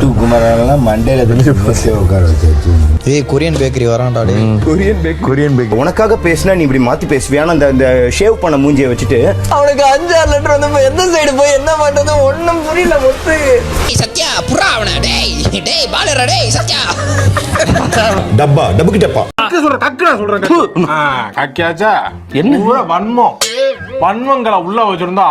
முத்து குமாரெல்லாம் மண்டையில உட்கார வச்சு ஏய் கொரியன் பேக்கரி வரான்டா டே. கொரியன் பேக்கரி உனக்காக பேசினா நீ இப்படி மாத்தி பேசுவியா? இந்த ஷேவ் பண்ண மூஞ்சியை வச்சுட்டு அவனுக்கு 5-6 லெட்டர் வந்து எந்த சைடு போய் என்ன பண்றது ஒண்ணும் புரியல. முத்து சத்யா புறா அவன டேய் டேய் பாலரா டேய் சத்யா டப்புக்கு டப்பா கக்கியாச்சா என்ன வன்மங்களை உள்ள வச்சிருந்தா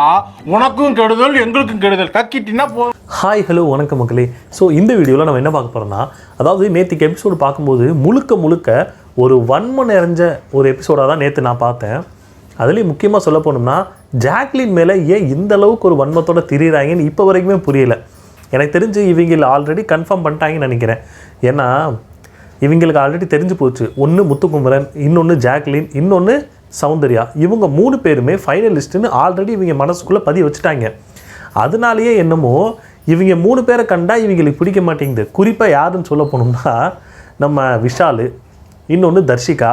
உனக்கும் கெடுதல் எங்களுக்கும் கெடுதல். கக்கிட்டினா போ. ஹாய் ஹலோ வணக்கம் மக்களே. ஸோ இந்த வீடியோவில் நம்ம என்ன பார்க்க போகிறோம்னா, அதாவது நேற்றுக்கு எபிசோடு பார்க்கும்போது முழுக்க ஒரு வன்மம் நிறைஞ்ச ஒரு எபிசோடாக தான் நேற்று நான் பார்த்தேன். அதுலேயும் முக்கியமாக சொல்ல போனோம்னா ஜாக்லின் மேலே ஏன் இந்த அளவுக்கு ஒரு வன்மத்தோடு திரியிறாங்கன்னு இப்போ வரைக்குமே புரியலை. எனக்கு தெரிஞ்சு இவங்க ஆல்ரெடி கன்ஃபார்ம் பண்ணிட்டாங்கன்னு நினைக்கிறேன். ஏன்னா இவங்களுக்கு ஆல்ரெடி தெரிஞ்சு போச்சு, ஒன்று முத்துக்குமரன், இன்னொன்று ஜாக்லின், இன்னொன்று சௌந்தர்யா. இவங்க 3 பேருமே ஃபைனலிஸ்ட்டுன்னு ஆல்ரெடி இவங்க மனசுக்குள்ளே பதிய வச்சுட்டாங்க. அதனாலேயே என்னமோ இவங்க 3 பேரை கண்டா இவங்களுக்கு பிடிக்க மாட்டேங்குது. குறிப்பாக யாருன்னு சொல்ல போனோம்னா நம்ம விஷால், இன்னொன்று தர்ஷிகா,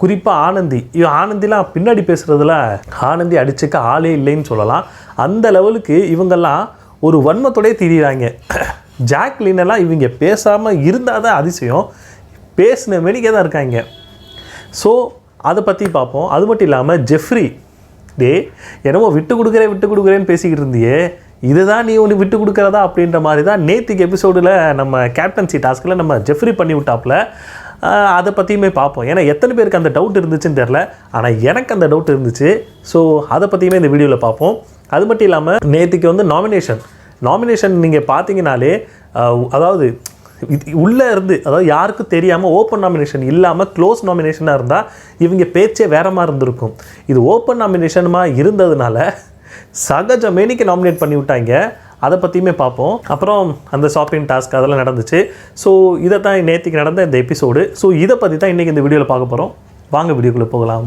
குறிப்பாக ஆனந்தி. ஆனந்திலாம் பின்னாடி பேசுகிறதுல ஆனந்தி அடிச்சுக்க ஆளே இல்லைன்னு சொல்லலாம். அந்த லெவலுக்கு இவங்கெல்லாம் ஒரு வன்மத்தோடய திரியிறாங்க. ஜாக்லினெல்லாம் இவங்க பேசாமல் இருந்தால் தான் அதிசயம், பேசின மெனிக்கே தான் இருக்காங்க. ஸோ அதை பற்றி பார்ப்போம். அது மட்டும் இல்லாமல் ஜெஃப்ரி, என்னமோ விட்டு கொடுக்குறேன்னு பேசிக்கிட்டு இருந்தியே, இதுதான் நீ ஒன்று விட்டு கொடுக்குறதா அப்படின்ற மாதிரி தான் நேற்றுக்கு எபிசோடில் நம்ம கேப்டன்சி டாஸ்கில் நம்ம ஜெஃப்ரி பண்ணி விட்டாப்புல. அதை பற்றியுமே பார்ப்போம். ஏன்னா எத்தனை பேருக்கு அந்த டவுட் இருந்துச்சுன்னு தெரில, ஆனால் எனக்கு அந்த டவுட் இருந்துச்சு. ஸோ அதை பற்றியுமே இந்த வீடியோவில் பார்ப்போம். அது மட்டும் இல்லாமல் நேற்றுக்கு வந்து நாமினேஷன் நீங்கள் பார்த்தீங்கனாலே, அதாவது உள்ளே இருந்து, அதாவது யாருக்கும் தெரியாமல் ஓப்பன் நாமினேஷன் இல்லாமல் க்ளோஸ் நாமினேஷனாக இருந்தால் இவங்க பேச்சே வேற மாதிரி இருந்திருக்கும். இது ஓப்பன் நாமினேஷனுமாக இருந்ததுனால சகஜமேனிக்கு நாமினேட் பண்ணி விட்டாங்க. அதை பற்றியுமே பார்ப்போம். அப்புறம் அந்த ஷாப்பிங் டாஸ்க் அதெல்லாம் நடந்துச்சு. ஸோ இதை தான் நேற்றுக்கு நடந்த இந்த எபிசோடு. ஸோ இதை பற்றி தான் இன்றைக்கி இந்த வீடியோவில் பார்க்க போகிறோம். வாங்க வீடியோக்குள்ளே போகலாம்.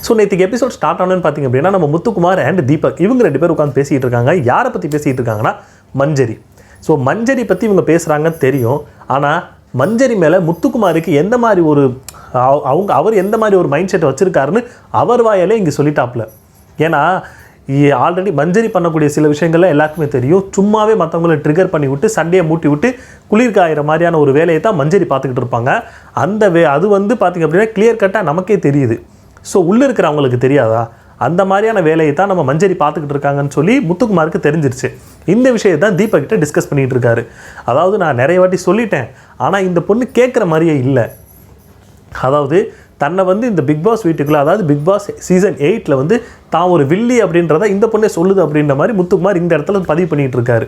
ஸோ நேற்றுக்கு எபிசோட் ஸ்டார்ட் ஆனதுன்னு பார்த்தீங்க அப்படின்னா, நம்ம முத்துக்குமார் அண்ட் தீபக் இவங்க 2 பேர் உட்காந்து பேசிகிட்டு இருக்காங்க. யாரை பற்றி பேசிகிட்டு இருக்காங்கன்னா மஞ்சரி. ஸோ மஞ்சரி பற்றி இவங்க பேசுகிறாங்கன்னு தெரியும். ஆனால் மஞ்சரி மேலே முத்துக்குமாருக்கு எந்த மாதிரி ஒரு அவர் எந்த மாதிரி ஒரு மைண்ட் செட் வச்சுருக்காருன்னு அவர் வாயாலே இங்கே சொல்லிட்டாப்புல. ஏன்னா ஆல்ரெடி மஞ்சரி பண்ணக்கூடிய சில விஷயங்கள்லாம் எல்லாருக்குமே தெரியும். சும்மாவே மற்றவங்களை ட்ரிகர் பண்ணி விட்டு சண்டையை மூட்டி விட்டு குளிர் காயிற மாதிரியான ஒரு வேலையை தான் மஞ்சரி பார்த்துக்கிட்டு இருப்பாங்க. அது வந்து பார்த்திங்க அப்படின்னா கிளியர் கட்டாக நமக்கே தெரியுது. ஸோ உள்ளே இருக்கிறவங்களுக்கு தெரியாதா? அந்த மாதிரியான வேலையை தான் நம்ம மஞ்சரி பார்த்துக்கிட்டு இருக்காங்கன்னு சொல்லி முத்துக்குமாருக்கு தெரிஞ்சிருச்சு. இந்த விஷயத்தை தான் தீபக் கிட்ட டிஸ்கஸ் பண்ணிகிட்டு இருக்காரு. அதாவது நான் நிறைய வாட்டி சொல்லிட்டேன், ஆனால் இந்த பொண்ணு கேட்குற மாதிரியே இல்லை. அதாவது தன்னை வந்து இந்த பிக் பாஸ் வீட்டுக்குள்ளே, அதாவது பிக் பாஸ் சீசன் 8 வந்து தான் ஒரு வில்லி அப்படின்றத இந்த பொண்ணே சொல்லுது அப்படின்ற மாதிரி முத்துக்குமார் இந்த இடத்துல பதிவு பண்ணிகிட்டு இருக்காரு.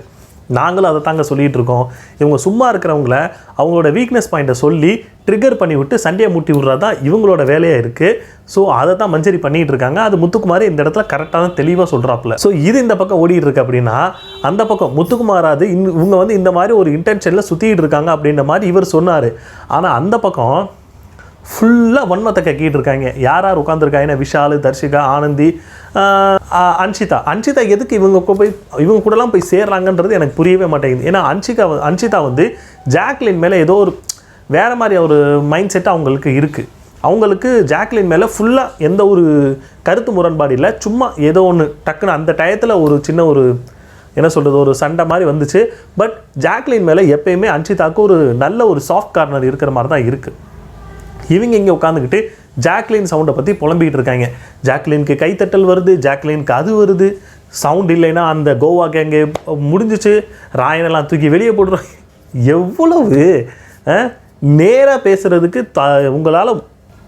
நாங்களும் அதை தாங்க சொல்லிகிட்டு இருக்கோம். இவங்க சும்மா இருக்கிறவங்கள அவங்களோட வீக்னஸ் பாயிண்ட்டை சொல்லி ட்ரிகர் பண்ணி விட்டு சண்டையை மூட்டி விட்றது தான் இவங்களோட வேலையாக இருக்குது. ஸோ அதை தான் மஞ்சரி பண்ணிகிட்டு இருக்காங்க. அது முத்துக்குமார் இந்த இடத்துல கரெக்டாக தான் தெளிவாக சொல்கிறாப்புல. ஸோ இது இந்த பக்கம் ஓடிட்டு இருக்கு அப்படின்னா, அந்த பக்கம் முத்துக்குமாராது இவங்க வந்து இந்த மாதிரி ஒரு இன்டென்ஷனில் சுற்றிக்கிட்டு இருக்காங்க அப்படின்ற மாதிரி இவர் சொன்னார். ஆனால் அந்த பக்கம் ஃபுல்லாக வன்மத்தை கக்கிட்டு இருக்காங்க. யார் உட்காந்துருக்காங்கன்னா விஷால், தர்ஷிகா, ஆனந்தி, அன்ஷிதா எதுக்கு இவங்க கூடலாம் போய் சேர்றாங்கன்றது எனக்கு புரியவே மாட்டேங்குது. ஏன்னா அன்ஷிதா வந்து ஜாக்லின் மேலே ஏதோ ஒரு வேறு மாதிரி ஒரு மைண்ட் செட் அவங்களுக்கு இருக்குது. அவங்களுக்கு ஜாக்லின் மேலே ஃபுல்லாக எந்த ஒரு கருத்து முரண்பாடு இல்லை. சும்மா ஏதோ ஒன்று டக்குன்னு அந்த டயத்தில் ஒரு சின்ன ஒரு என்ன சொல்கிறது, ஒரு சண்டை மாதிரி வந்துச்சு. பட் ஜாக்லின் மேலே எப்பயுமே அன்ஷிதாவுக்கு ஒரு நல்ல ஒரு சாஃப்ட் கார்னர் இருக்கிற மாதிரி தான் இருக்குது. இவங்க இங்கே உட்காந்துக்கிட்டு ஜாக்லின் சவுண்டை பற்றி புலம்பிக்கிட்டு இருக்காங்க. ஜாக்லினுக்கு கைத்தட்டல் வருது, ஜாக்லினுக்கு அது வருது, சவுண்ட் இல்லைன்னா அந்த கோவா கேங்கே முடிஞ்சிச்சு, ராயனெல்லாம் தூக்கி வெளியே போடுறோம். எவ்வளவு நேராக பேசுகிறதுக்கு உங்களால்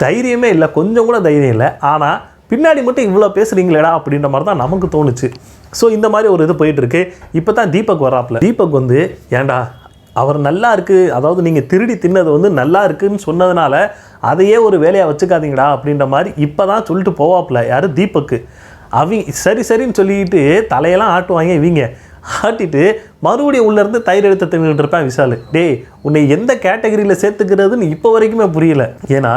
தைரியமே இல்லை, கொஞ்சம் கூட தைரியம் இல்லை. ஆனால் பின்னாடி மட்டும் இவ்வளோ பேசுகிறீங்களேடா அப்படின்ற மாதிரி தான் நமக்கு தோணுச்சு. ஸோ இந்த மாதிரி ஒரு இது போயிட்டுருக்கு. இப்போ தான் தீபக் வராப்புல. தீபக் வந்து ஏண்டா அவர் நல்லா இருக்குது, அதாவது நீங்கள் திருடி தின்னது வந்து நல்லா இருக்குதுன்னு சொன்னதுனால அதையே ஒரு வேலையாக வச்சுக்காதீங்கடா அப்படின்ற மாதிரி இப்போ தான் சொல்லிட்டு போவாப்புல. யார்? தீபக்கு. அவங்க சரின்னு சொல்லிட்டு தலையெல்லாம் ஆட்டுவாங்க. இவங்க ஆட்டிட்டு மறுபடியும் உள்ளேருந்து தயிர் எடுத்து தின்னுட்டு இருப்பேன் விஷால். உன்னை எந்த கேட்டகரியில் சேர்த்துக்கிறதுன்னு இப்போ வரைக்குமே புரியல. ஏன்னா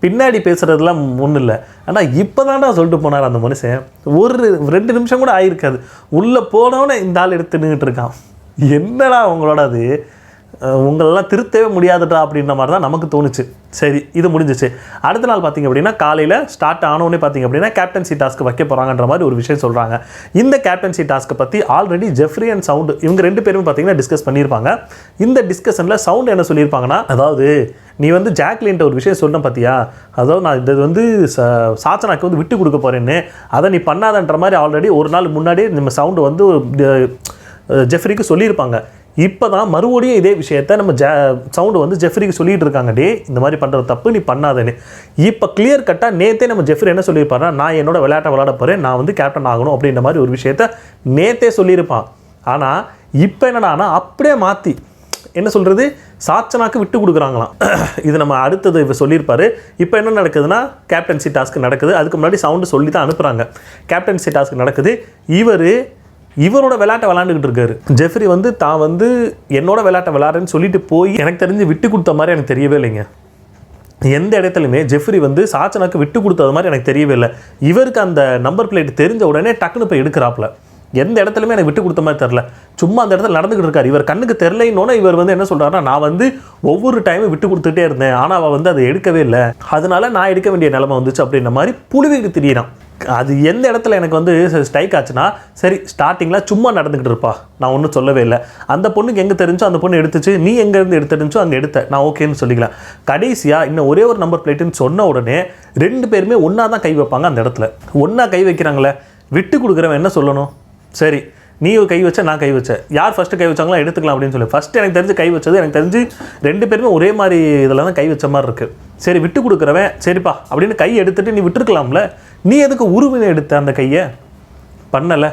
பின்னாடி பேசுகிறதுலாம் ஒன்றும் இல்லை, ஆனால் இப்போ தான்டா சொல்லிட்டு போனார் அந்த மனுஷன். ஒரு 2 நிமிஷம் கூட ஆகிருக்காது, உள்ளே போனவனே இந்த ஆள் எடுத்து நின்றுட்டு இருக்கான். என்னடா அவங்களோட அது உங்களெல்லாம் திருத்தவே முடியாதுடா அப்படின்ற மாதிரி தான் நமக்கு தோணுச்சு. சரி, இது முடிஞ்சிச்சு. அடுத்த நாள் பார்த்தீங்க அப்படின்னா காலையில் ஸ்டார்ட் ஆனோடனே பார்த்தீங்க அப்படின்னா கேப்டன்சி டாஸ்க்கு வைக்க போகிறாங்கன்ற மாதிரி ஒரு விஷயம் சொல்கிறாங்க. இந்த கேப்டன்சி டாஸ்க்கை பற்றி ஆல்ரெடி ஜெஃப்ரி அண்ட் சவுண்ட் இவங்க 2 பேருமே பார்த்தீங்கன்னா டிஸ்கஸ் பண்ணியிருப்பாங்க. இந்த டிஸ்கஷனில் சவுண்ட் என்ன சொல்லியிருப்பாங்கன்னா, அதாவது நீ வந்து ஜாக்லின்ட்ட ஒரு விஷயம் சொன்ன பார்த்தியா, அதாவது நான் இது வந்து சாச்சனாக்கு வந்து விட்டு கொடுக்க போகிறேன்னு, அதை நீ பண்ணாதன்ற மாதிரி ஆல்ரெடி ஒரு நாள் முன்னாடியே நம்ம சவுண்டு வந்து ஜெஃப்ரிக்கு சொல்லியிருப்பாங்க. இப்போ தான் மறுபடியும் இதே விஷயத்த நம்ம சவுண்டு வந்து ஜெஃப்ரிக்கு சொல்லிகிட்டு இருக்காங்க, டே இந்த மாதிரி பண்ணுறது தப்பு, நீ பண்ணாதேன்னு. இப்போ கிளியர் கட்டாக நேற்றே நம்ம ஜெஃப்ரி என்ன சொல்லியிருப்பாருன்னா, நான் என்னோட விளையாட்ட விளையாட போகிறேன், நான் வந்து கேப்டன் ஆகணும் அப்படின்ற மாதிரி ஒரு விஷயத்த நேற்றே சொல்லியிருப்பான். ஆனால் இப்போ என்னடானா அப்படியே மாற்றி என்ன சொல்கிறது, சாச்சனாக்கு விட்டு கொடுக்குறாங்களாம். இது நம்ம அடுத்தது இவர் சொல்லியிருப்பார். இப்போ என்ன நடக்குதுன்னா கேப்டன்சி டாஸ்க்கு நடக்குது. அதுக்கு முன்னாடி சவுண்டு சொல்லி தான் அனுப்புகிறாங்க. கேப்டன்சி டாஸ்க்கு நடக்குது. இவரோட விளையாட்டை விளாண்டுக்கிட்டு இருக்காரு. ஜெஃப்ரி வந்து தான் வந்து என்னோட விளையாட்டை விளாட்றேன்னு சொல்லிட்டு போய் எனக்கு தெரிஞ்சு விட்டு கொடுத்த மாதிரி எனக்கு தெரியவே இல்லைங்க. எந்த இடத்துலையுமே ஜெஃப்ரி வந்து சாச்சனாக்கு விட்டு கொடுத்தது மாதிரி எனக்கு தெரியவே இல்லை. இவருக்கு அந்த நம்பர் பிளேட் தெரிஞ்ச உடனே டக்குன்னு போய் எடுக்கிறாப்புல. எந்த இடத்துலையுமே எனக்கு விட்டு கொடுத்த மாதிரி தெரில. சும்மா அந்த இடத்துல நடந்துக்கிட்டு இருக்காரு. இவர் கண்ணுக்கு தெரிலைன்னொன்னே இவர் வந்து என்ன சொல்கிறாருன்னா, நான் வந்து ஒவ்வொரு டைமும் விட்டு கொடுத்துட்டே இருந்தேன், ஆனால் அவள் வந்து அதை எடுக்கவே இல்லை, அதனால நான் எடுக்க வேண்டிய நிலைமை வந்துச்சு அப்படின்ற மாதிரி புழுவிக்கு திரியிறான். அது எந்த இடத்துல எனக்கு வந்து ஸ்ட்ரைக் ஆச்சுன்னா, சரி ஸ்டார்டிங்கில் சும்மா நடந்துக்கிட்டு இருப்பா, நான் ஒன்றும் சொல்லவே இல்லை, அந்த பொண்ணுக்கு எங்கே தெரிஞ்சோ அந்த பொண்ணு எடுத்துச்சு, நீ எங்கேருந்து எடுத்துருந்துச்சோ அங்கே எடுத்த, நான் ஓகேன்னு சொல்லிக்கலாம். கடைசியாக இன்னும் ஒரே ஒரு நம்பர் பிளேட்டுன்னு சொன்ன உடனே 2 பேருமே ஒன்றா தான் கை வைப்பாங்க. அந்த இடத்துல ஒன்றா கை வைக்கிறாங்களே, விட்டு கொடுக்குறவன் என்ன சொல்லணும், சரி நீ கை வச்ச நான் கை வச்சேன், யார் ஃபஸ்ட்டு கை வச்சாங்களோ எடுத்துக்கலாம் அப்படின்னு சொல்லி ஃபஸ்ட்டு எனக்கு தெரிஞ்சு கை வச்சது, எனக்கு தெரிஞ்சு 2 பேருமே ஒரே மாதிரி இதில் தான் கை வச்ச மாதிரி இருக்குது. சரி விட்டு கொடுக்குறவன் சரிப்பா அப்படின்னு கை எடுத்துகிட்டு நீ விட்டுருக்கலாம்ல, நீ எதுக்கு உருவினை எடுத்த அந்த கையை பண்ணலை.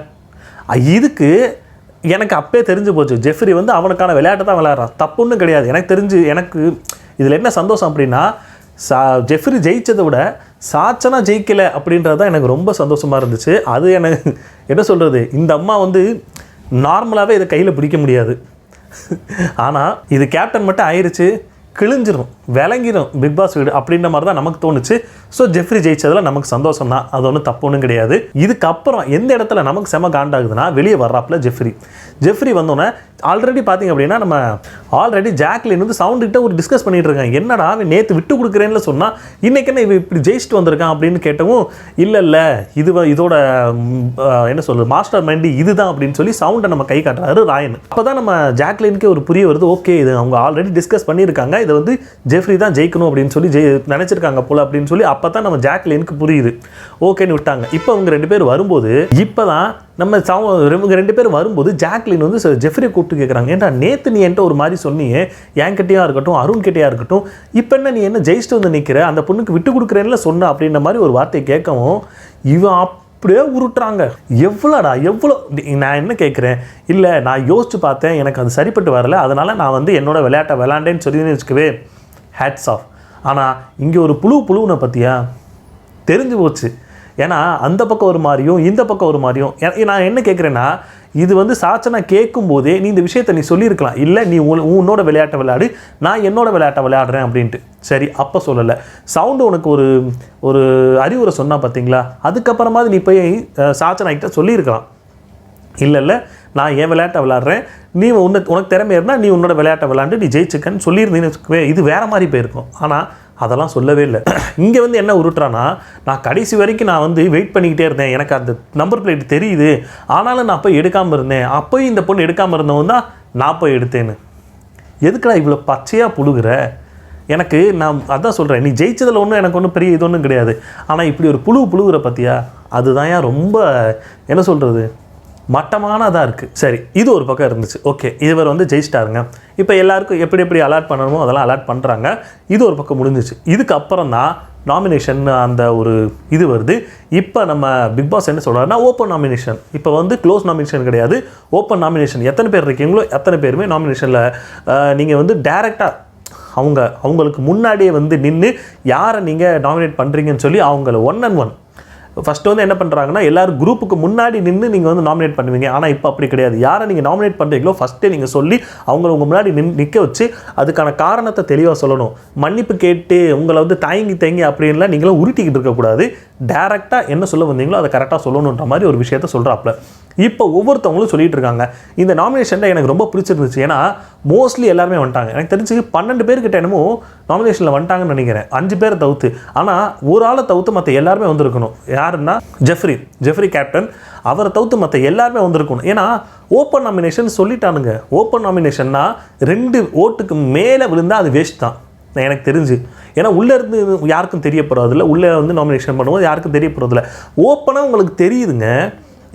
இதுக்கு எனக்கு அப்பே தெரிஞ்சு போச்சு, ஜெஃப்ரி வந்து அவனுக்கான விளையாட்டை தான் விளையாடுறான், தப்புன்னு கிடையாது. எனக்கு தெரிஞ்சு எனக்கு இதில் என்ன சந்தோஷம் அப்படின்னா, ஜெஃப்ரி ஜெயிச்சதை விட சாச்சனா ஜெயிக்கலை அப்படின்றது தான் எனக்கு ரொம்ப சந்தோஷமாக இருந்துச்சு. அது எனக்கு என்ன சொல்கிறது, இந்த அம்மா வந்து நார்மலாகவே இதை கையில் பிடிக்க முடியாது, ஆனால் இது கேப்டன் மட்டும் ஆயிடுச்சு, கிழிஞ்சிரும், விளங்கிடும் பிக் பாஸ் வீடு அப்படின்ற மாதிரி தான் நமக்கு தோணுச்சு. ஸோ ஜெஃப்ரி ஜெயிச்சதில் நமக்கு சந்தோஷம் தான், அது ஒன்றும் தப்பு ஒன்றும் கிடையாது. இதுக்கப்புறம் எந்த இடத்துல நமக்கு செம காண்டாகுதுன்னா, வெளியே வர்றாப்புல ஜெஃப்ரி வந்தோன்னே ஆல்ரெடி பார்த்தீங்க அப்படின்னா நம்ம ஆல்ரெடி ஜாக்லின் வந்து சவுண்டுக்கிட்ட ஒரு டிஸ்கஸ் பண்ணிட்டு இருக்காங்க. என்னடா அவன் நேற்று விட்டு கொடுக்குறேன்னு சொன்னால் இன்றைக்கி என்ன இவன் இப்படி ஜெயிச்சுட்டு வந்திருக்கான் அப்படின்னு கேட்டவும், இல்லை இதோட என்ன சொல்கிறது மாஸ்டர் மைண்டு இதுதான் அப்படின்னு சொல்லி சவுண்டை நம்ம கை காட்டுறாரு ராயன். அப்போ தான் நம்ம ஜாக்லினுக்கே ஒரு புரிய வருது, ஓகே இது அவங்க ஆல்ரெடி டிஸ்கஸ் பண்ணியிருக்காங்க, இதை வந்து ஜெஃப்ரி தான் ஜெயிக்கணும் அப்படின்னு சொல்லி நினச்சிருக்காங்க போல அப்படின்னு சொல்லி அப்போ தான் நம்ம ஜாக்லினுக்கு புரியுது, ஓகேன்னு விட்டாங்க. இப்போ அவங்க 2 பேர் வரும்போது இப்போ தான் நம்ம இவங்க 2 பேர் வரும்போது ஜாக்லின் வந்து ஜெஃப்ரியை கூப்பிட்டு கேட்குறாங்க, ஏன்டா நேற்று நீ என்கிட்ட ஒரு மாதிரி சொன்னியே, என்கிட்டயா இருக்கட்டும் அருண் கிட்டையா இருக்கட்டும், இப்போ என்ன நீ என்ன ஜெயிச்சுட்டு வந்து நிற்கிற, அந்த பொண்ணுக்கு விட்டு கொடுக்குறேன்ல சொன்ன அப்படின்ற மாதிரி ஒரு வார்த்தையை கேட்கவும் இவன் அப்படியே உருட்டுறாங்க. எவ்வளோ நான் என்ன கேட்குறேன், இல்லை நான் யோசிச்சு பார்த்தேன், எனக்கு அது சரிப்பட்டு வரல, அதனால் நான் வந்து என்னோட விளையாட்டை விளையாண்டேன்னு சொல்லி வச்சுக்கவே ஹேட்ஸ் ஆஃப். ஆனால் இங்கே ஒரு புழுனை பற்றியா தெரிஞ்சு போச்சு. ஏன்னா அந்த பக்கம் ஒரு மாதிரியும் இந்த பக்கம் ஒரு மாதிரியும். நான் என்ன கேட்குறேன்னா, இது வந்து சாச்சனா கேட்கும் போதே நீ இந்த விஷயத்தை நீ சொல்லியிருக்கலாம், இல்லை நீ உன்னோட விளையாட்டை விளையாடு, நான் என்னோட விளையாட்டை விளையாடுறேன் அப்படின்ட்டு. சரி அப்போ சொல்லலை, சவுண்டு உனக்கு ஒரு அறிவுரை சொன்னால் பார்த்தீங்களா, அதுக்கப்புறமா நீ போய் சாச்சனா கிட்ட சொல்லியிருக்கலாம், இல்லை நான் என் விளையாட்டை விளையாடுறேன், நீ உனக்கு திறமை இருந்தால் நீ உன்னோட விளையாட்டை விளையாண்டு நீ ஜெயிச்சுக்கன்னு சொல்லியிருந்தீங்கன்னு இது வேறு மாதிரி போயிருக்கும். ஆனால் அதெல்லாம் சொல்லவே இல்லை. இங்கே வந்து என்ன உருட்டுறான்னா, நான் கடைசி வரைக்கும் நான் வந்து வெயிட் பண்ணிக்கிட்டே இருந்தேன், எனக்கு அந்த நம்பர் பிளேட் தெரியுது, ஆனாலும் நான் போய் எடுக்காமல் இருந்தேன், அப்போயும் இந்த பொண்ணு எடுக்காமல் இருந்தவன் தான் நான் போய் எடுத்தேன்னு. எதுக்குடா இவ்வளோ பச்சையாக புழுகிற? எனக்கு நான் அதான் சொல்கிறேன், நீ ஜெயிச்சதில் ஒன்றும் எனக்கு ஒன்றும் பெரிய இது ஒன்றும் கிடையாது, ஆனால் இப்படி ஒரு புழுகிற பற்றியா, அதுதான் ஏன் ரொம்ப என்ன சொல்கிறது மட்டமானதாக இருக்குது. சரி இது ஒரு பக்கம் இருந்துச்சு, ஓகே இவர் வந்து ஜெயிச்சிட்டாருங்க. இப்போ எல்லாருக்கும் எப்படி அலாட் பண்ணணுமோ அதெல்லாம் அலாட் பண்ணுறாங்க. இது ஒரு பக்கம் முடிஞ்சிச்சு. இதுக்கப்புறம் தான் நாமினேஷன் அந்த ஒரு இது வருது. இப்போ நம்ம பிக் பாஸ் என்ன சொல்கிறாருன்னா, ஓப்பன் நாமினேஷன். இப்போ வந்து க்ளோஸ் நாமினேஷன் கிடையாது, ஓப்பன் நாமினேஷன். எத்தனை பேர் இருக்கீங்களோ அத்தனை பேருமே நாமினேஷனில் நீங்கள் வந்து டைரெக்டாக அவங்களுக்கு முன்னாடியே வந்து நின்று யாரை நீங்கள் நாமினேட் பண்ணுறீங்கன்னு சொல்லி அவங்கள 1-on-1 ஃபஸ்ட்டு வந்து என்ன பண்ணுறாங்கன்னா எல்லாரும் குரூப்புக்கு முன்னாடி நின்று நீங்கள் வந்து நாமினேட் பண்ணுவீங்க. ஆனால் இப்போ அப்படி கிடையாது. யாரை நீங்கள் நாமினேட் பண்ணுறீங்களோ ஃபஸ்ட்டே நீங்கள் சொல்லி அவங்கள உங்கள் முன்னாடி நிற்க வச்சு அதுக்கான காரணத்தை தெளிவாக சொல்லணும். மன்னிப்பு கேட்டு உங்களை வந்து தயங்கி அப்படின்லாம் நீங்களும் உருட்டிக்கிட்டு இருக்கக்கூடாது. டேரெக்டாக என்ன சொல்ல வந்தீங்களோ அதை கரெக்டாக சொல்லணுன்ற மாதிரி ஒரு விஷயத்த சொல்கிறாப்புல. இப்போ ஒவ்வொருத்தவங்களும் சொல்லிட்டு இருக்காங்க. இந்த நாமினேஷனில் எனக்கு ரொம்ப பிடிச்சிருந்துச்சு. ஏன்னா மோஸ்ட்லி எல்லாருமே வந்துட்டாங்க. எனக்கு தெரிஞ்சு 12 பேர்கிட்ட என்னமோ நாமினேஷனில் வந்துட்டாங்கன்னு நினைக்கிறேன், 5 பேரை தவிர்த்து. ஆனால் ஒரு ஆளை தவிர்த்து மற்ற எல்லாருமே வந்திருக்கணும். யாருன்னா ஜெஃப்ரி கேப்டன், அவரை தவிர்த்து மற்ற எல்லாருமே வந்திருக்கணும். ஏன்னா ஓப்பன் நாமினேஷன் சொல்லிட்டானுங்க. ஓப்பன் நாமினேஷன்னா 2 ஓட்டுக்கு மேலே விழுந்தால் அது வேஸ்ட் தான் எனக்கு தெரிஞ்சு. ஏன்னா உள்ளே இருந்து யாருக்கும் தெரியப்படுறதில்ல, உள்ளே வந்து நாமினேஷன் பண்ணும்போது யாருக்கும் தெரியப்படுறதில்ல. ஓப்பனாக உங்களுக்கு தெரியுதுங்க.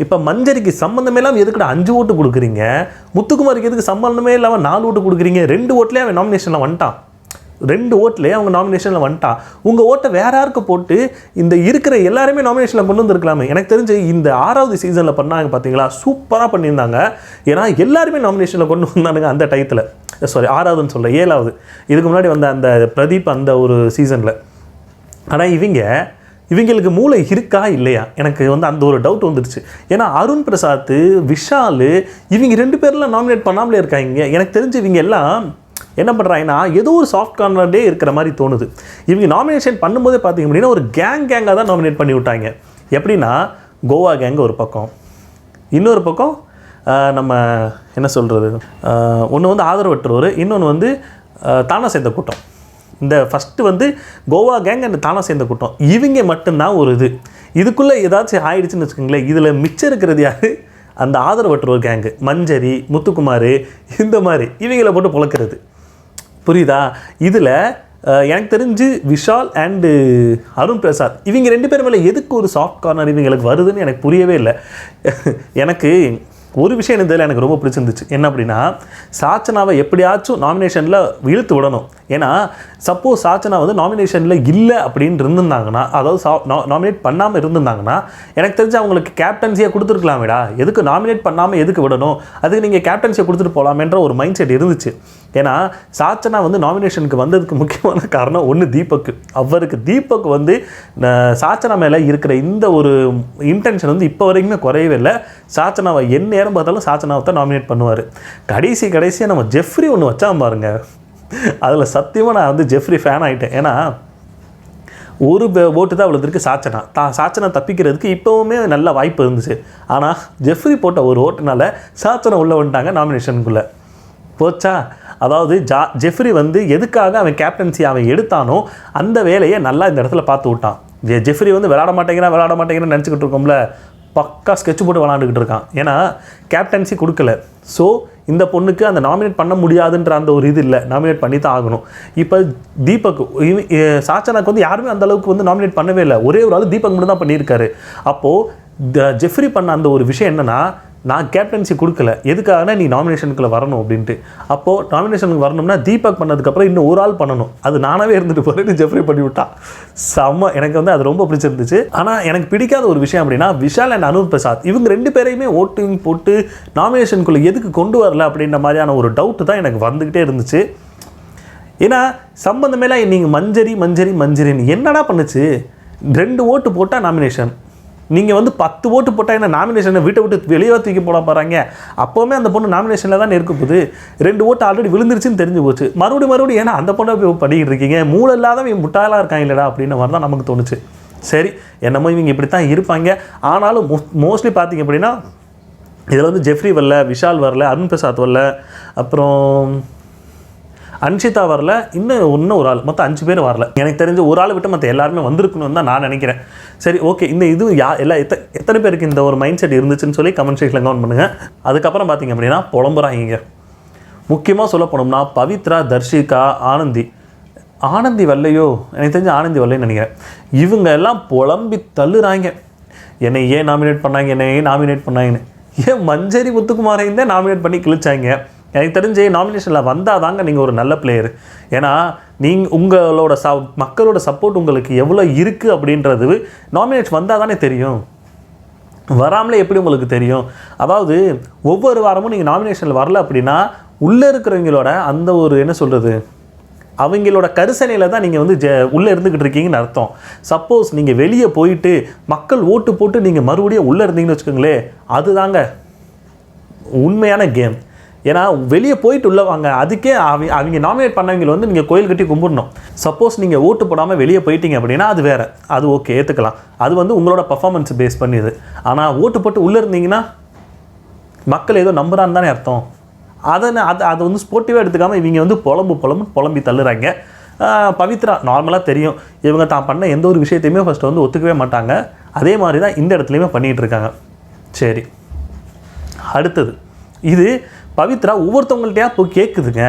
இப்போ மஞ்சரிக்கு சம்மந்தமே இல்லாமல் எதுக்கிட்ட 5 ஓட்டு கொடுக்குறீங்க, முத்துக்குமாருக்கு எதுக்கு சம்மந்தமே இல்லாமல் 4 ஓட்டு கொடுக்குறீங்க. 2 ஓட்லேயே அவன் நாமினேஷனில் வந்துட்டான். 2 ஓட்லேயே அவங்க நாமினேஷனில் வந்துட்டான். உங்கள் ஓட்டை வேற யாருக்கு போட்டு இந்த இருக்கிற எல்லாருமே நாமினேஷனில் கொண்டு வந்துருக்கலாமே. எனக்கு தெரிஞ்சு இந்த 6வது சீசனில் பண்ணாங்க பார்த்தீங்களா, சூப்பராக பண்ணியிருந்தாங்க. ஏன்னா எல்லாருமே நாமினேஷனில் கொண்டு வந்தானுங்க அந்த டயத்தில். சாரி 6வதுன்னு சொல்ல 7வது, இதுக்கு முன்னாடி வந்த அந்த பிரதீப் அந்த ஒரு சீசனில். ஆனால் இவங்களுக்கு மூளை இருக்கா இல்லையா எனக்கு வந்து அந்த ஒரு டவுட் வந்துடுச்சு. ஏன்னா அருண் பிரசாத், விஷால் இவங்க 2 பேர்லாம் நாமினேட் பண்ணாமலே இருக்காங்க. எனக்கு தெரிஞ்சு இவங்க எல்லாம் என்ன பண்ணுறாங்கன்னா ஏதோ ஒரு சாஃப்ட் கார்னர்டே இருக்கிற மாதிரி தோணுது. இவங்க நாமினேஷன் பண்ணும்போதே பார்த்தீங்க அப்படின்னா ஒரு கேங்காக தான் நாமினேட் பண்ணி விட்டாங்க. எப்படின்னா கோவா கேங் ஒரு பக்கம், இன்னொரு பக்கம் நம்ம என்ன சொல்கிறது, ஒன்று வந்து ஆதரவற்றவர், இன்னொன்று வந்து தானா சேர்ந்த கூட்டம். இந்த ஃபஸ்ட்டு வந்து கோவா கேங் அண்ட் தானா சேர்ந்த கூட்டம், இவங்க மட்டும்தான் ஒரு இதுக்குள்ளே ஏதாச்சும் ஆயிடுச்சுன்னு வச்சுக்கோங்களேன். இதில் மிச்சம் இருக்கிறது யார், அந்த ஆதரவற்றவர் கேங்கு, மஞ்சரி, முத்துக்குமார், இந்த மாதிரி இவங்களை போட்டு பொழக்கிறது. புரியுதா? இதில் எனக்கு தெரிஞ்சு விஷால் அண்டு அருண் பிரசாத் இவங்க 2 பேர் மேலே எதுக்கு ஒரு சாஃப்ட் கார்னர் இவங்களுக்கு வருதுன்னு எனக்கு புரியவே இல்லை. எனக்கு ஒரு விஷயம் இதில் எனக்கு ரொம்ப பிடிச்சிருந்துச்சு. என்ன அப்படின்னா, சாச்சனாவை எப்படியாச்சும் நாமினேஷனில் இழுத்து விடணும். ஏன்னா சப்போஸ் சாச்சனா வந்து நாமினேஷனில் இல்லை அப்படின்னு இருந்திருந்தாங்கன்னா, அதாவது நாமினேட் பண்ணாமல் இருந்திருந்தாங்கன்னா, எனக்கு தெரிஞ்சு அவங்களுக்கு கேப்டன்சியை கொடுத்துருக்கலாமேடா. எதுக்கு நாமினேட் பண்ணாமல் எதுக்கு விடணும், அதுக்கு நீங்கள் கேப்டன்சியை கொடுத்துட்டு போகலாமேன்ற ஒரு மைண்ட் செட் இருந்துச்சு. ஏன்னா சாச்சனா வந்து நாமினேஷனுக்கு வந்ததுக்கு முக்கியமான காரணம் ஒன்று தீபக் வந்து சாச்சனா மேலே இருக்கிற இந்த ஒரு இன்டென்ஷன் வந்து இப்போ வரைக்குமே குறையவே இல்லை. சாச்சனாவை என்ன நேரம் பார்த்தாலும் சாச்சனாவை தான் நாமினேட் பண்ணுவார். கடைசியாக நம்ம ஜெஃப்ரி ஒன்று வச்சாம பாருங்க, அதில் சத்தியமாக நான் வந்து ஜெஃப்ரி ஃபேன் ஆகிட்டேன். ஏன்னா ஒரு ஓட்டு தான் அவ்வளோ இருக்கு. சாச்சனா தப்பிக்கிறதுக்கு இப்போவுமே நல்ல வாய்ப்பு இருந்துச்சு. ஆனால் ஜெஃப்ரி போட்ட ஒரு ஓட்டுனால சாச்சனா உள்ளே வந்துட்டாங்க நாமினேஷனுக்குள்ளே. போச்சா? அதாவது ஜெஃப்ரி வந்து எதுக்காக அவன் கேப்டன்சி அவன் எடுத்தானோ அந்த வேலையை நல்லா இந்த இடத்துல பார்த்து விட்டான். ஜெஃப்ரி வந்து விளாட மாட்டேங்கிறான்னு நினச்சிக்கிட்டு இருக்கோம்ல, பக்கா ஸ்கெட்ச் போட்டு விளாண்டுக்கிட்டு இருக்கான். ஏன்னா கேப்டன்சி கொடுக்கல. ஸோ இந்த பொண்ணுக்கு அந்த நாமினேட் பண்ண முடியாதுன்ற அந்த ஒரு இது இல்லை, நாமினேட் பண்ணி தான் ஆகணும். இப்போ தீபக் சாச்சனாக்கு வந்து யாருமே அந்த அளவுக்கு வந்து நாமினேட் பண்ணவே இல்லை. ஒரே ஒரு ஆள் தீபக் மட்டும் தான் பண்ணியிருக்காரு. அப்போது ஜெஃப்ரி பண்ண அந்த ஒரு விஷயம் என்னென்னா, நான் கேப்டன்சி கொடுக்கல, எதுக்காகனா நீ நாமினேஷனுக்குள்ளே வரணும் அப்படின்ட்டு. அப்போது நாமினேஷனுக்கு வரணும்னா தீபக் பண்ணதுக்கப்புறம் இன்னும் ஒரு ஆள் பண்ணணும், அது நானாகவே இருந்துட்டு போகிறேன்னு ஜெஃப்ரி பண்ணி விட்டான். செம்ம, எனக்கு வந்து அது ரொம்ப பிடிச்சிருந்துச்சு. ஆனால் எனக்கு பிடிக்காத ஒரு விஷயம் அப்படின்னா, விஷால் அண்ட் அனுர் பிரசாத் இவங்க 2 பேரையுமே ஓட்டிங் போட்டு நாமினேஷனுக்குள்ளே எதுக்கு கொண்டு வரல அப்படின்ற மாதிரியான ஒரு டவுட்டு தான் எனக்கு வந்துக்கிட்டே இருந்துச்சு. ஏன்னா சம்பந்தமேல நீங்கள் மஞ்சரின்னு என்னடா பண்ணுச்சு? 2 ஓட்டு போட்டால் நாமினேஷன், நீங்கள் வந்து 10 ஓட்டு போட்டால் என்ன நாமினேஷனை வீட்டை விட்டு வெளியே தூக்கி போட போகிறாங்க. அப்போவுமே அந்த பொண்ணு நாமினேஷனில் தான் இருக்க போகுது. 2 ஓட்டு ஆல்ரெடி விழுந்துருச்சுன்னு தெரிஞ்சு போச்சு. மறுபடியும் ஏன்னா அந்த பொண்ணை போய் பண்ணிக்கிட்டு இருக்கீங்க, மூளை இல்லாத இவங்க முட்டாளாக இருக்காங்க இல்லைடா அப்படின்ற மாதிரி தான் நமக்கு தோணுச்சு. சரி, என்னமோ இவங்க இப்படி தான் இருப்பாங்க. ஆனாலும் மோஸ்ட்லி பார்த்தீங்க அப்படின்னா இதில் வந்து ஜெஃப்ரி வரல, விஷால் வரல, அருண் பிரசாத் வரல, அப்புறம் அன்ஷிதா வரல, இன்னும் ஒரு ஆள், மொத்தம் 5 பேர் வரல. எனக்கு தெரிஞ்ச ஒரு ஆள் விட்டு மற்ற எல்லாருமே வந்திருக்கணும்னு தான் நான் நினைக்கிறேன். சரி, ஓகே. இந்த இது எத்தனை பேருக்கு இந்த ஒரு மைண்ட் செட் இருந்துச்சுன்னு சொல்லி கமெண்ட் செக்ஷனில் கமெண்ட் பண்ணுங்கள். அதுக்கப்புறம் பார்த்தீங்க அப்படின்னா புலம்புறாங்க. முக்கியமாக சொல்ல போனோம்னா பவித்ரா, தர்ஷிகா, ஆனந்தி வரலையோ, எனக்கு தெரிஞ்ச ஆனந்தி வரலைன்னு நினைக்கிறேன். இவங்க எல்லாம் புலம்பி தள்ளுறாங்க, என்னை ஏன் நாமினேட் பண்ணாங்கன்னு. ஏன் மஞ்சரி முத்துக்குமாரையும் தான் நாமினேட் பண்ணி கிழிச்சாங்க. எனக்கு தெரிஞ்சு நாமினேஷனில் வந்தால் தாங்க நீங்கள் ஒரு நல்ல பிளேயர். ஏன்னா உங்களோட மக்களோட சப்போர்ட் உங்களுக்கு எவ்வளோ இருக்குது அப்படின்றது நாமினேட் வந்தால் தானே தெரியும், வராமலே எப்படி உங்களுக்கு தெரியும்? அதாவது ஒவ்வொரு வாரமும் நீங்கள் நாமினேஷனில் வரல அப்படின்னா உள்ளே இருக்கிறவங்களோட அந்த ஒரு என்ன சொல்கிறது அவங்களோட கரிசனையில் தான் நீங்கள் வந்து உள்ளே இருந்துக்கிட்டு இருக்கீங்கன்னு அர்த்தம். சப்போஸ் நீங்கள் வெளியே போயிட்டு மக்கள் ஓட்டு போட்டு நீங்கள் மறுபடியும் உள்ளே இருந்தீங்கன்னு வச்சுக்கோங்களேன், அதுதாங்க உண்மையான கேம். ஏன்னா வெளியே போயிட்டு உள்ள வாங்க, அதுக்கே அவங்க நாமினேட் பண்ணவங்க வந்து நீங்கள் கோயில் கட்டி கும்பிடணும். சப்போஸ் நீங்கள் ஓட்டு போடாமல் வெளியே போயிட்டீங்க அப்படின்னா அது வேறு, அது ஓகே ஏற்றுக்கலாம், அது வந்து உங்களோட பர்ஃபார்மன்ஸ் பேஸ் பண்ணிது. ஆனால் ஓட்டு போட்டு உள்ளே இருந்தீங்கன்னா மக்கள் ஏதோ நம்புறான்னு தானே அர்த்தம். அதை வந்து ஸ்போர்ட்டிவாக எடுத்துக்காமல் இவங்க வந்து புலம்பி தள்ளுறாங்க. பவித்ரா நார்மலாக தெரியும், இவங்க தான் பண்ண எந்த ஒரு விஷயத்தையுமே ஃபஸ்ட்டு வந்து ஒத்துக்கவே மாட்டாங்க. அதே மாதிரி தான் இந்த இடத்துலையுமே பண்ணிகிட்டு இருக்காங்க. சரி, அடுத்தது இது பவித்ரா ஒவ்வொருத்தவங்கள்ட்டையா போய் கேட்குதுங்க.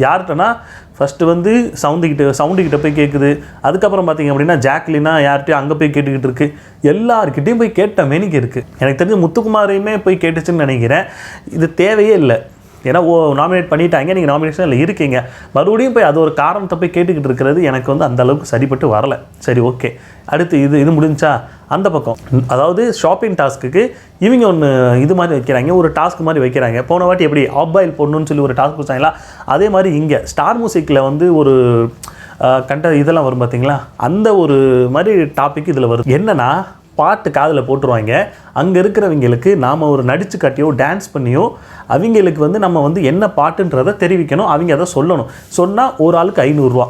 யார்கிட்டனா ஃபஸ்ட்டு வந்து சவுண்டுக்கிட்ட போய் கேட்குது. அதுக்கப்புறம் பார்த்தீங்க அப்படின்னா ஜாக்லினா யார்கிட்டையும் அங்கே போய் கேட்டுக்கிட்டு இருக்குது. எல்லாருக்கிட்டையும் போய் கேட்ட மேனிக்கு இருக்குது. எனக்கு தெரிஞ்ச முத்துக்குமாரையுமே போய் கேட்டுச்சுன்னு நினைக்கிறேன். இது தேவையே இல்லை. ஏன்னா நாமினேட் பண்ணிட்டாங்க, நீங்கள் நாமினேஷனில் இருக்கீங்க, மறுபடியும் போய் அது ஒரு காரணத்தை போய் கேட்டுக்கிட்டு இருக்கிறது எனக்கு வந்து அந்த அளவுக்கு சரிப்பட்டு வரலை. சரி, ஓகே. அடுத்து இது முடிஞ்சா அந்த பக்கம், அதாவது ஷாப்பிங் டாஸ்க்கு இவங்க ஒன்று இது மாதிரி வைக்கிறாங்க, ஒரு டாஸ்க் மாதிரி வைக்கிறாங்க. போன வாட்டி எப்படி ஆப்பாயில் போடணும்னு சொல்லி ஒரு டாஸ்க் வச்சாங்களா, அதே மாதிரி இங்கே ஸ்டார் மியூசிக்கில் வந்து ஒரு இதெல்லாம் வரும் பார்த்தீங்களா, அந்த ஒரு மாதிரி டாபிக் இதில் வரும். என்னென்னா பாட்டு காதில் போட்டுருவாங்க. அங்கே இருக்கிறவங்களுக்கு நாம் ஒரு நடிச்சு காட்டியோ டான்ஸ் பண்ணியோ அவங்களுக்கு வந்து நம்ம வந்து என்ன பாட்டுன்றதை தெரிவிக்கணும். அவங்க அதை சொல்லணும். சொன்னால் ஒரு ஆளுக்கு 500 ரூபா.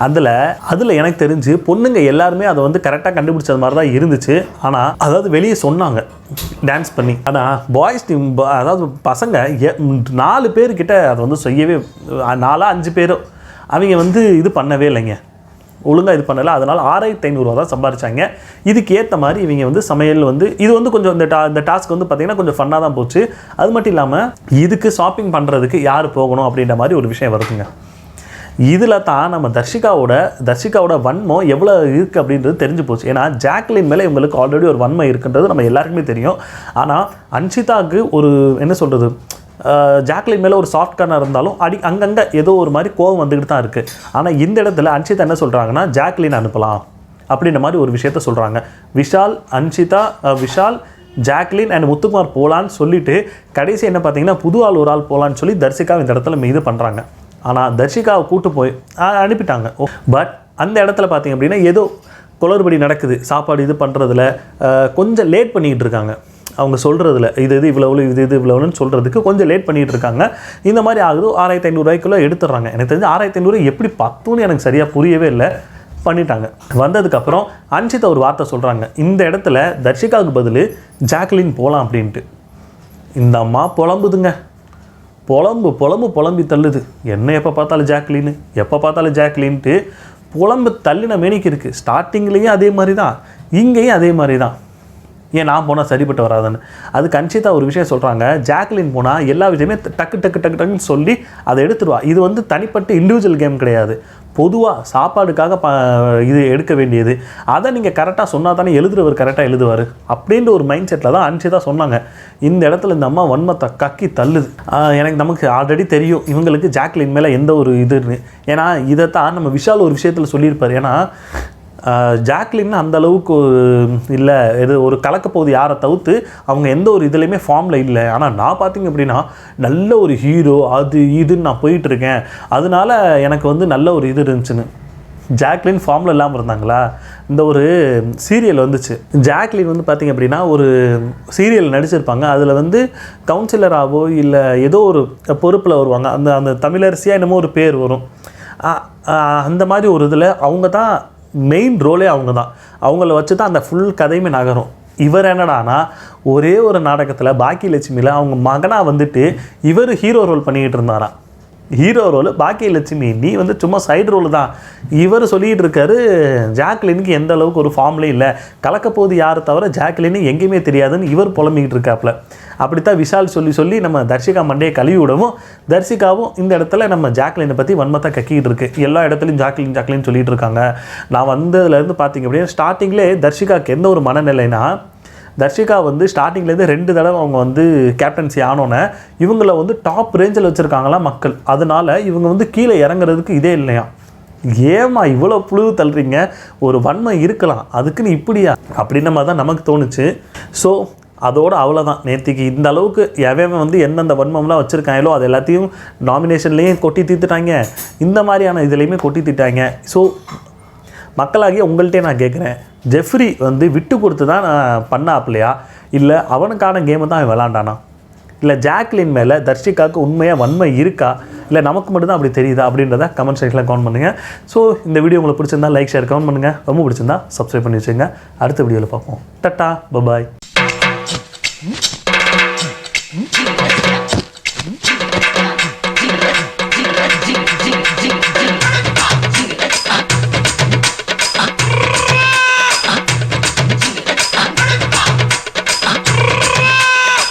அதில் எனக்கு தெரிஞ்சு பொண்ணுங்க எல்லாருமே அதை வந்து கரெக்டாக கண்டுபிடிச்சது மாதிரி தான் இருந்துச்சு. ஆனால் அதாவது வெளியே சொன்னாங்க டான்ஸ் பண்ணி. ஆனால் பாய்ஸ் டீம், அதாவது பசங்க 4 பேர்கிட்ட அதை வந்து செய்யவே, 4-5 பேரோ அவங்க வந்து இது பண்ணவே இல்லைங்க, ஒழுங்காக இது பண்ணலை. அதனால் 6500 ரூபா தான் சம்பாதிச்சாங்க. இதுக்கு ஏற்ற மாதிரி இவங்க வந்து சமையல் வந்து இது வந்து கொஞ்சம் இந்த டாஸ்க் வந்து பார்த்திங்கன்னா கொஞ்சம் ஃபன்னாக தான் போச்சு. அது மட்டும் இல்லாமல் இதுக்கு ஷாப்பிங் பண்ணுறதுக்கு யார் போகணும் அப்படின்ற மாதிரி ஒரு விஷயம் வருதுங்க. இதில் தான் நம்ம தர்ஷிகாவோட வன்மம் எவ்வளோ இருக்குது அப்படின்றது தெரிஞ்சு போச்சு. ஏன்னா ஜாக்லின் மேலே இவங்களுக்கு ஆல்ரெடி ஒரு வன்மை இருக்குன்றது நம்ம எல்லாருக்குமே தெரியும். ஆனால் அன்ஷிதாவுக்கு ஒரு என்ன சொல்கிறது, ஜாக்லின் மேலே ஒரு சாஃப்ட் கார்னர் இருந்தாலும் அங்கங்கே ஏதோ ஒரு மாதிரி கோவம் வந்துக்கிட்டு தான் இருக்குது. ஆனால் இந்த இடத்துல அன்ஷிதா என்ன சொல்கிறாங்கன்னா ஜாக்லின் அனுப்பலாம் அப்படின்ற மாதிரி ஒரு விஷயத்த சொல்கிறாங்க. விஷால் ஜாக்லின் அண்ட் முத்துக்குமார் போகலான்னு சொல்லிவிட்டு கடைசி என்ன பார்த்தீங்கன்னா புது ஆள் ஒரு ஆள் போகலான்னு சொல்லி தர்ஷிகா இந்த இடத்துல இது பண்ணுறாங்க. ஆனால் தர்ஷிகாவை கூட்டு போய் அனுப்பிட்டாங்க. பட் அந்த இடத்துல பார்த்தீங்க அப்படின்னா ஏதோ குளறுபடி நடக்குது. சாப்பாடு இது பண்ணுறதுல கொஞ்சம் லேட் பண்ணிக்கிட்டு இருக்காங்க. அவங்க சொல்கிறதுல இது இவ்வளோன்னு சொல்கிறதுக்கு கொஞ்சம் லேட் பண்ணிகிட்டு இருக்காங்க. இந்த மாதிரி ஆகுது. 6500 ரூபாய்க்குள்ளே எடுத்துடுறாங்க. எனக்கு தெரிஞ்சு 6500 எப்படி பத்துன்னு எனக்கு சரியாக புரியவே இல்லை. பண்ணிட்டாங்க. வந்ததுக்கப்புறம் அன்ஷிதா ஒரு வார்த்தை சொல்கிறாங்க, இந்த இடத்துல தர்ஷிகாவுக்கு பதில் ஜாக்லின் போகலாம் அப்படின்ட்டு. இந்த அம்மா புலம்புதுங்க, புலம்பி தள்ளுது. என்ன எப்போ பார்த்தாலும் ஜாக்லின்ட்டு புலம்பு தள்ளின மேனிக்கு இருக்குது. ஸ்டார்டிங்லேயும் அதே மாதிரி தான், இங்கேயும் அதே மாதிரி தான். ஏன் நான் போனால் சரிப்பட்டு வராதுன்னு. அதுக்கு அன்ஷிதா ஒரு விஷயம் சொல்கிறாங்க, ஜாக்லின் போனால் எல்லா விஷயமே டக்குன்னு சொல்லி அதை எடுத்துருவா. இது வந்து தனிப்பட்ட இண்டிவிஜுவல் கேம் கிடையாது, பொதுவாக சாப்பாடுக்காக இது எடுக்க வேண்டியது. அதை நீங்கள் கரெக்டாக சொன்னால் தானே எழுதுறவர் கரெக்டாக எழுதுவார் அப்படின்ற ஒரு மைண்ட் செட்டில் தான் அன்ஷிதா சொன்னாங்க. இந்த இடத்துல இந்த அம்மா வன்மத்தை கக்கி தள்ளுது. நமக்கு ஆல்ரெடி தெரியும் இவங்களுக்கு ஜாக்லின் மேலே எந்த ஒரு இதுன்னு. ஏன்னா இதைத்தான் நம்ம விஷால் ஒரு விஷயத்தில் சொல்லியிருப்பார். ஏன்னா ஜாக்லின் அந்த அளவுக்கு இல்லை, இது ஒரு கலக்கப்போகுது யாரை தவிர்த்து அவங்க எந்த ஒரு இதுலேயுமே ஃபார்மில் இல்லை. ஆனால் நான் பார்த்திங்க அப்படின்னா நல்ல ஒரு ஹீரோ அது இதுன்னு நான் போயிட்டுருக்கேன், அதனால எனக்கு வந்து நல்ல ஒரு இது இருந்துச்சுன்னு. ஜாக்லின் ஃபார்மில் இல்லாமல் இருந்தாங்களா? இந்த ஒரு சீரியல் வந்துச்சு, ஜாக்லின் வந்து பார்த்திங்க அப்படின்னா ஒரு சீரியல் நடிச்சிருப்பாங்க. அதில் வந்து கவுன்சிலராகவோ இல்லை ஏதோ ஒரு பொறுப்பில் வருவாங்க. அந்த தமிழரசியாக என்னமோ ஒரு பேர் வரும். அந்த மாதிரி ஒரு இதில் அவங்க தான் மெயின் ரோலே, அவங்க தான். அவங்கள வச்சு தான் அந்த ஃபுல் கதையுமே நகரும். இவர் என்னடானா ஒரே ஒரு நாடகத்தில் பாக்கியலட்சுமியில் அவங்க மகனாக வந்துட்டு இவர் ஹீரோ ரோல் பண்ணிக்கிட்டு இருந்தாராம். ஹீரோ ரோல் பாக்கியலட்சுமி, நீ வந்து சும்மா சைடு ரோல் தான். இவர் சொல்லிகிட்டு இருக்காரு ஜாக்லினுக்கு எந்த அளவுக்கு ஒரு ஃபார்ம்லேயே இல்லை, கலக்கப்போது யாரை தவிர ஜாக்லின்னு எங்கேயுமே தெரியாதுன்னு இவர் புலம்பிக்கிட்டு இருக்காப்புல. அப்படித்தான் விஷால் சொல்லி நம்ம தர்ஷிகா மண்டையை கழுவி விடவும் தர்ஷிகாவும் இந்த இடத்துல நம்ம ஜாக்லினை பற்றி வன்மத்தை கக்கிக்கிட்டு இருக்கு. எல்லா இடத்துலையும் ஜாக்லின் சொல்லிட்டு இருக்காங்க. நான் வந்ததுலேருந்து பார்த்தீங்க அப்படின்னா ஸ்டார்டிங்லேயே தர்ஷிகாவுக்கு எந்த ஒரு மனநிலைனா, தர்ஷிகா வந்து ஸ்டார்டிங்லேருந்து 2 தடவை அவங்க வந்து கேப்டன்சி ஆனோன்னே இவங்கள வந்து டாப் ரேஞ்சில் வச்சுருக்காங்களாம் மக்கள். அதனால் இவங்க வந்து கீழே இறங்குறதுக்கு இதே இல்லையா. ஏமா இவ்வளோ புழுவு தள்ளுறீங்க, ஒரு வன்மை இருக்கலாம் அதுக்குன்னு இப்படியா அப்படின்ற மாதிரி தான் நமக்கு தோணுச்சு. ஸோ அதோடு அவ்வளோதான். நேற்றுக்கு இந்த அளவுக்கு எவன் வந்து எந்தெந்த வன்மம்லாம் வச்சுருக்காங்களோ அது எல்லாத்தையும் நாமினேஷன்லேயும் கொட்டி தீர்த்துட்டாங்க, இந்த மாதிரியான இதுலேயுமே கொட்டி தீட்டாங்க. ஸோ மக்களாகிய உங்கள்கிட்டே நான் கேட்குறேன், ஜெஃப்ரி வந்து விட்டு கொடுத்து தான் நான் பண்ணாப்லையா, இல்லை அவனுக்கான கேமை தான் அவன் விளாண்டானா, இல்லை ஜாக்லின் மேலே தர்ஷிகாவுக்கு உண்மையாக வன்மை இருக்கா, இல்லை நமக்கு மட்டும்தான் அப்படி தெரியுதா அப்படின்றத கமெண்ட் செக்ஷனில் கமெண்ட் பண்ணுங்கள். ஸோ இந்த வீடியோ உங்களுக்கு பிடிச்சிருந்தா லைக் ஷேர் கமெண்ட் பண்ணுங்கள், ரொம்ப பிடிச்சிருந்தா சப்ஸ்கிரைப் பண்ணி வச்சுங்க. அடுத்த வீடியோவில் பார்ப்போம். Ta-ta bye bye.